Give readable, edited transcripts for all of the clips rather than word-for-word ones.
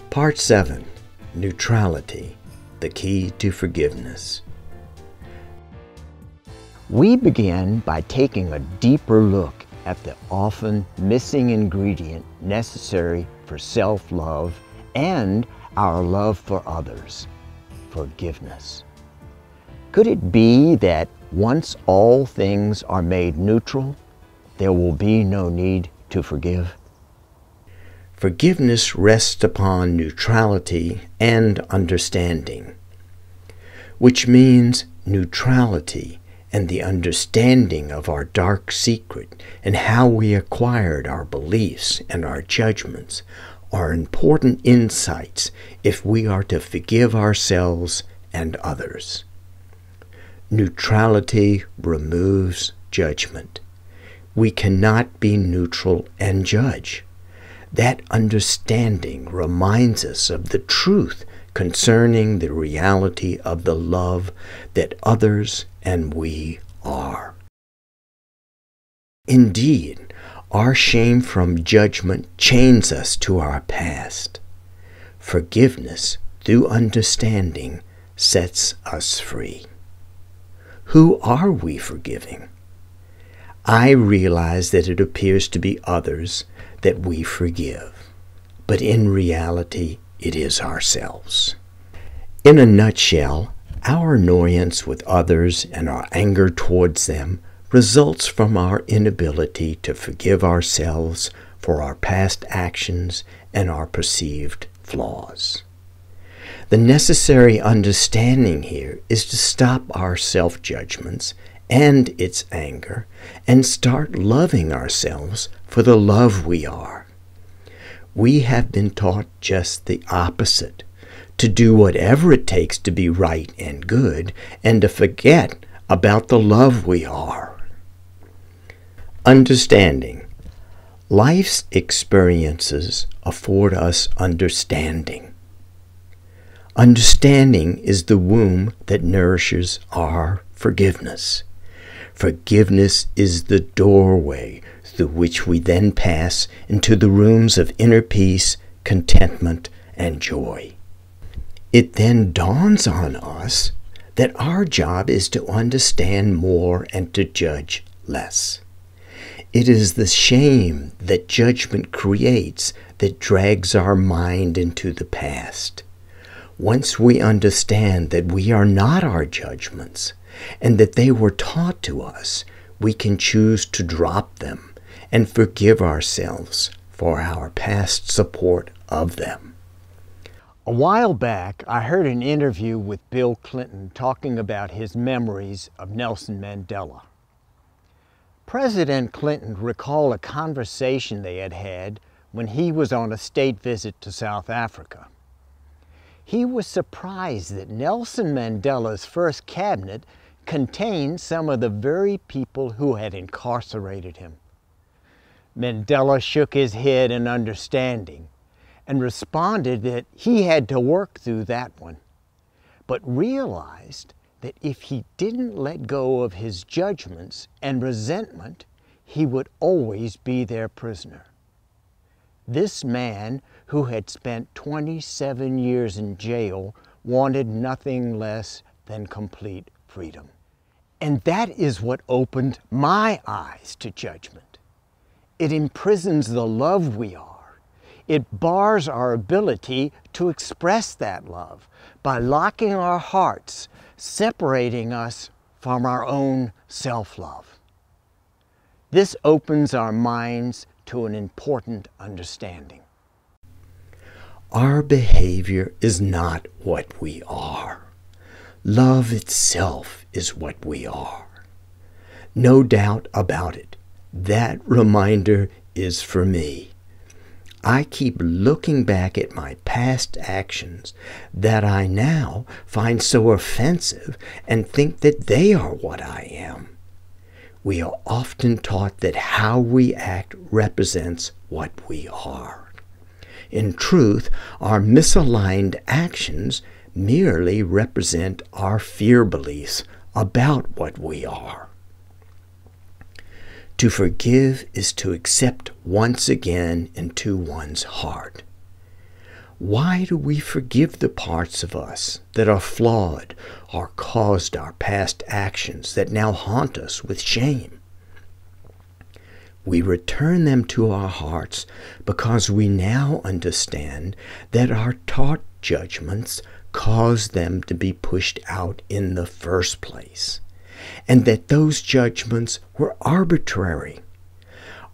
Part 7. Neutrality, the key to forgiveness. We begin by taking a deeper look at the often missing ingredient necessary for self-love and our love for others, forgiveness. Could it be that once all things are made neutral, there will be no need to forgive? Forgiveness rests upon neutrality and understanding, which means neutrality and the understanding of our dark secret and how we acquired our beliefs and our judgments are important insights if we are to forgive ourselves and others. Neutrality removes judgment. We cannot be neutral and judge. That understanding reminds us of the truth concerning the reality of the love that others and we are. Indeed, our shame from judgment chains us to our past. Forgiveness, through understanding, sets us free. Who are we forgiving? I realize that it appears to be others that we forgive, but in reality, it is ourselves. In a nutshell, our annoyance with others and our anger towards them results from our inability to forgive ourselves for our past actions and our perceived flaws. The necessary understanding here is to stop our self-judgments and its anger and start loving ourselves for the love we are. We have been taught just the opposite, to do whatever it takes to be right and good and to forget about the love we are. Understanding. Life's experiences afford us understanding. Understanding is the womb that nourishes our forgiveness. Forgiveness is the doorway through which we then pass into the rooms of inner peace, contentment, and joy. It then dawns on us that our job is to understand more and to judge less. It is the shame that judgment creates that drags our mind into the past. Once we understand that we are not our judgments, and that they were taught to us, we can choose to drop them and forgive ourselves for our past support of them. A while back, I heard an interview with Bill Clinton talking about his memories of Nelson Mandela. President Clinton recalled a conversation they had had when he was on a state visit to South Africa. He was surprised that Nelson Mandela's first cabinet contained some of the very people who had incarcerated him. Mandela shook his head in understanding and responded that he had to work through that one, but realized that if he didn't let go of his judgments and resentment, he would always be their prisoner. This man, who had spent 27 years in jail, wanted nothing less than complete freedom. And that is what opened my eyes to judgment. It imprisons the love we are. It bars our ability to express that love by locking our hearts, separating us from our own self-love. This opens our minds to an important understanding. Our behavior is not what we are. Love itself is what we are. No doubt about it. That reminder is for me. I keep looking back at my past actions that I now find so offensive and think that they are what I am. We are often taught that how we act represents what we are. In truth, our misaligned actions merely represent our fear beliefs about what we are. To forgive is to accept once again into one's heart. Why do we forgive the parts of us that are flawed or caused our past actions that now haunt us with shame? We return them to our hearts because we now understand that our taught judgments caused them to be pushed out in the first place, and that those judgments were arbitrary.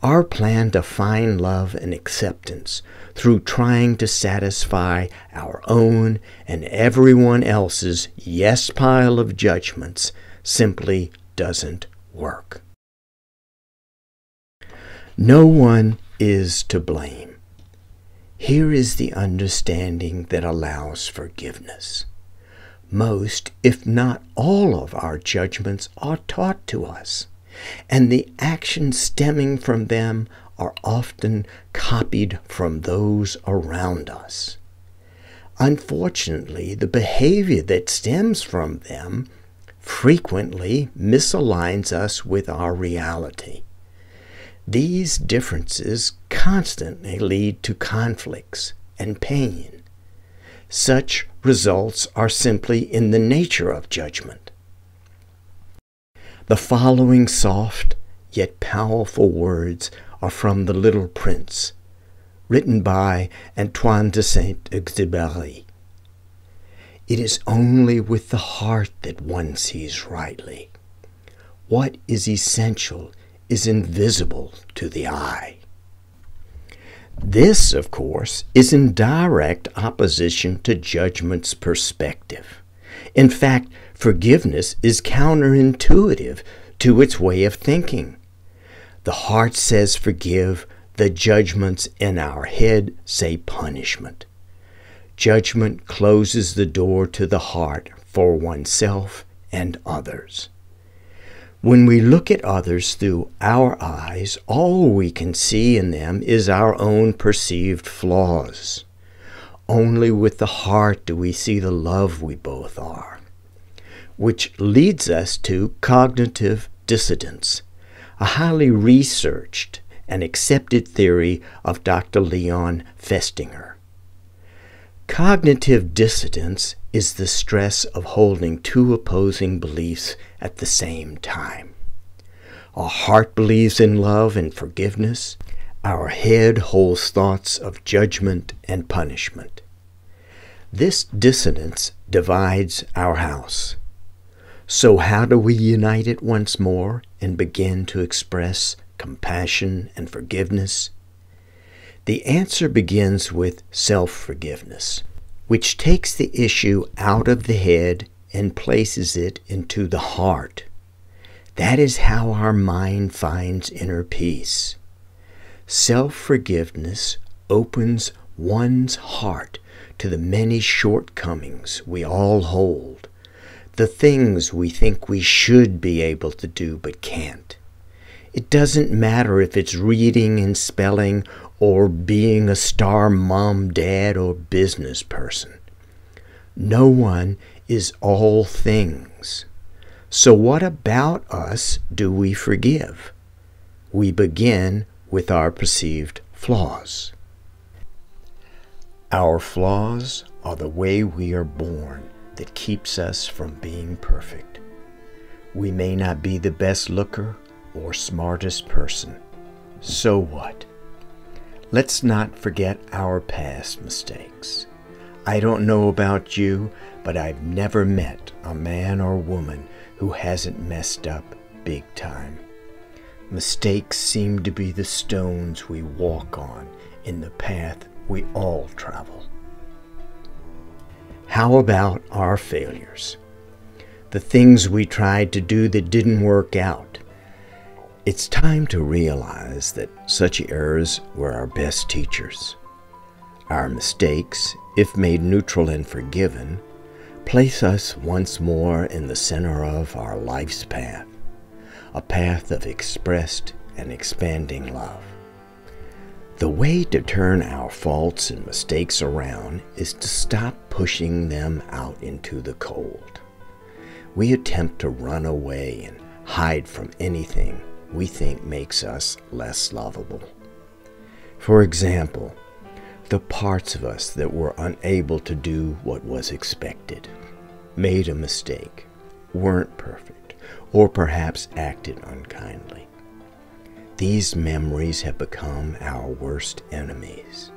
Our plan to find love and acceptance through trying to satisfy our own and everyone else's yes pile of judgments simply doesn't work. No one is to blame. Here is the understanding that allows forgiveness. Most, if not all, of our judgments are taught to us, and the actions stemming from them are often copied from those around us. Unfortunately, the behavior that stems from them frequently misaligns us with our reality. These differences constantly lead to conflicts and pain. Such results are simply in the nature of judgment. The following soft yet powerful words are from The Little Prince, written by Antoine de Saint-Exupéry. It is only with the heart that one sees rightly. What is essential is invisible to the eye. This, of course, is in direct opposition to judgment's perspective. In fact, forgiveness is counterintuitive to its way of thinking. The heart says forgive, the judgments in our head say punishment. Judgment closes the door to the heart for oneself and others. When we look at others through our eyes, all we can see in them is our own perceived flaws. Only with the heart do we see the love we both are, which leads us to cognitive dissonance, a highly researched and accepted theory of Dr. Leon Festinger. Cognitive dissonance is the stress of holding two opposing beliefs at the same time. Our heart believes in love and forgiveness. Our head holds thoughts of judgment and punishment. This dissonance divides our house. So how do we unite it once more and begin to express compassion and forgiveness? The answer begins with self-forgiveness, which takes the issue out of the head and places it into the heart. That is how our mind finds inner peace. Self-forgiveness opens one's heart to the many shortcomings we all hold, the things we think we should be able to do but can't. It doesn't matter if it's reading and spelling or being a star mom, dad, or business person. No one is all things. So what about us do we forgive? We begin with our perceived flaws. Our flaws are the way we are born that keeps us from being perfect. We may not be the best looker or smartest person. So what? Let's not forget our past mistakes. I don't know about you, but I've never met a man or woman who hasn't messed up big time. Mistakes seem to be the stones we walk on in the path we all travel. How about our failures? The things we tried to do that didn't work out. It's time to realize that such errors were our best teachers. Our mistakes, if made neutral and forgiven, place us once more in the center of our life's path, a path of expressed and expanding love. The way to turn our faults and mistakes around is to stop pushing them out into the cold. We attempt to run away and hide from anything we think makes us less lovable. For example, The parts of us that were unable to do what was expected, made a mistake, weren't perfect, or perhaps acted unkindly. These memories have become our worst enemies.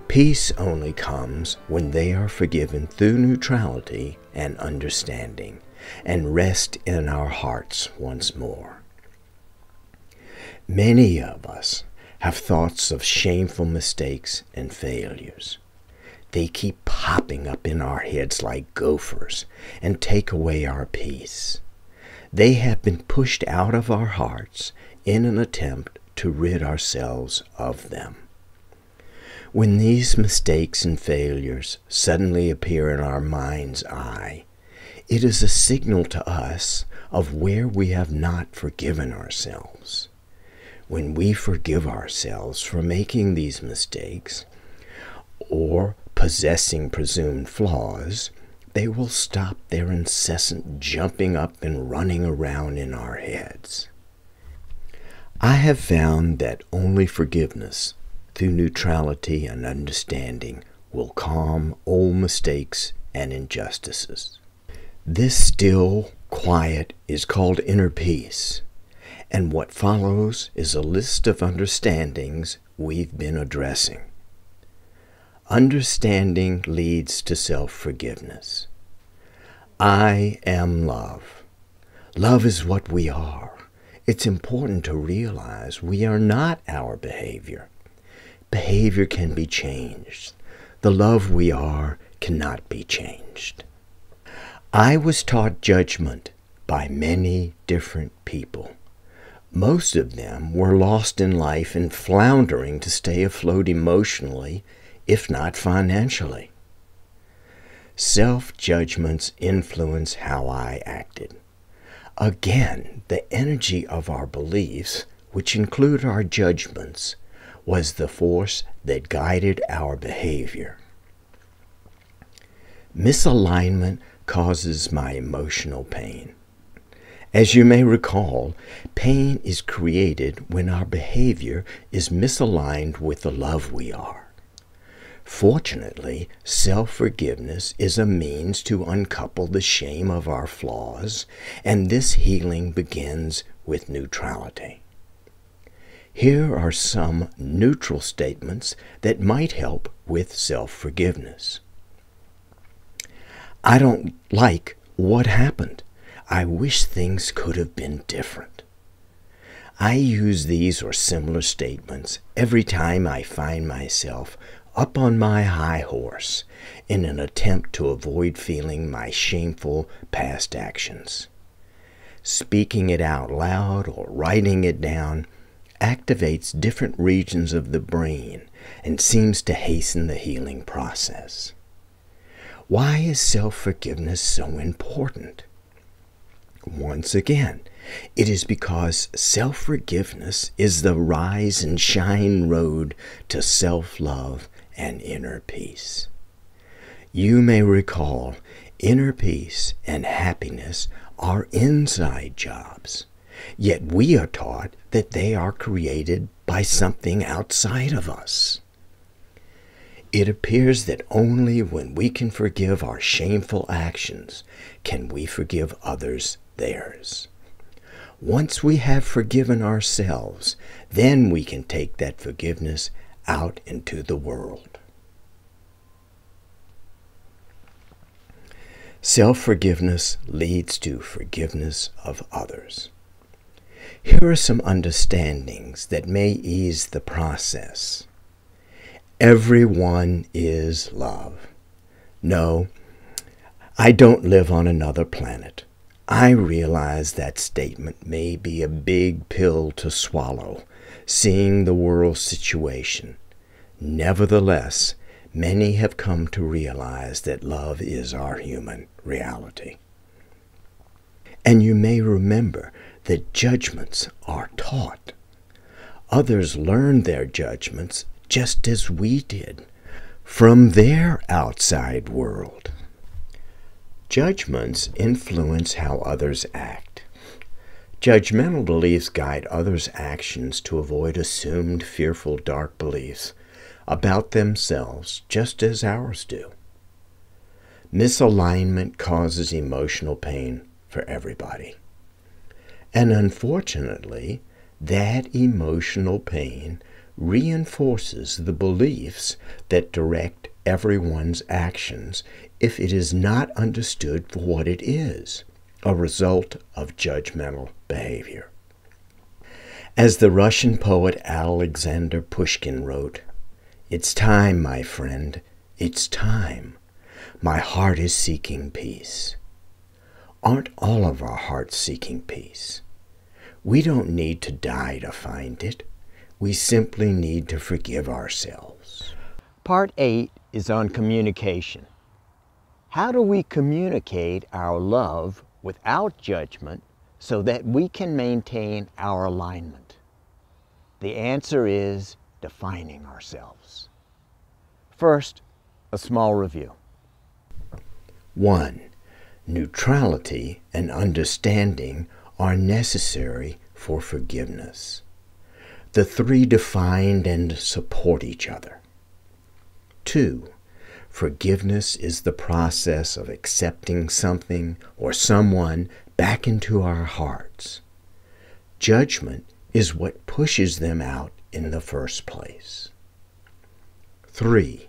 Peace only comes when they are forgiven through neutrality and understanding, and rest in our hearts once more. Many of us have thoughts of shameful mistakes and failures. They keep popping up in our heads like gophers and take away our peace. They have been pushed out of our hearts in an attempt to rid ourselves of them. When these mistakes and failures suddenly appear in our mind's eye, it is a signal to us of where we have not forgiven ourselves. When we forgive ourselves for making these mistakes or possessing presumed flaws, they will stop their incessant jumping up and running around in our heads. I have found that only forgiveness through neutrality and understanding will calm old mistakes and injustices. This still quiet is called inner peace. And what follows is a list of understandings we've been addressing. Understanding leads to self-forgiveness. I am love. Love is what we are. It's important to realize we are not our behavior. Behavior can be changed. The love we are cannot be changed. I was taught judgment by many different people. Most of them were lost in life and floundering to stay afloat emotionally, if not financially. Self-judgments influence how I acted. Again, the energy of our beliefs, which include our judgments, was the force that guided our behavior. Misalignment causes my emotional pain. As you may recall, pain is created when our behavior is misaligned with the love we are. Fortunately, self-forgiveness is a means to uncouple the shame of our flaws, and this healing begins with neutrality. Here are some neutral statements that might help with self-forgiveness. I don't like what happened. I wish things could have been different. I use these or similar statements every time I find myself up on my high horse in an attempt to avoid feeling my shameful past actions. Speaking it out loud or writing it down activates different regions of the brain and seems to hasten the healing process. Why is self-forgiveness so important? Once again, it is because self-forgiveness is the rise and shine road to self-love and inner peace. You may recall, inner peace and happiness are inside jobs, yet we are taught that they are created by something outside of us. It appears that only when we can forgive our shameful actions can we forgive others theirs. Once we have forgiven ourselves, then we can take that forgiveness out into the world. Self-forgiveness leads to forgiveness of others. Here are some understandings that may ease the process. Everyone is love. No, I don't live on another planet. I realize that statement may be a big pill to swallow, seeing the world's situation. Nevertheless, many have come to realize that love is our human reality. And you may remember that judgments are taught. Others learned their judgments just as we did from their outside world. Judgments influence how others act. Judgmental beliefs guide others' actions to avoid assumed fearful dark beliefs about themselves just as ours do. Misalignment causes emotional pain for everybody. And unfortunately, that emotional pain reinforces the beliefs that direct everyone's actions if it is not understood for what it is, a result of judgmental behavior. As the Russian poet Alexander Pushkin wrote, "It's time, my friend, it's time. My heart is seeking peace." Aren't all of our hearts seeking peace? We don't need to die to find it. We simply need to forgive ourselves. Part 8 is on communication. How do we communicate our love without judgment so that we can maintain our alignment? The answer is defining ourselves. First, a small review. 1. Neutrality and understanding are necessary for forgiveness. The three define and support each other. 2. Forgiveness is the process of accepting something or someone back into our hearts. Judgment is what pushes them out in the first place. 3.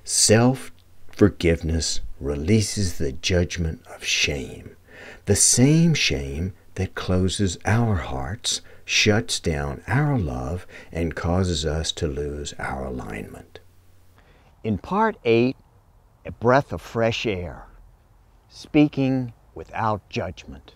Self-forgiveness releases the judgment of shame, the same shame that closes our hearts, shuts down our love, and causes us to lose our alignment. In Part 8, a breath of fresh air, speaking without judgment.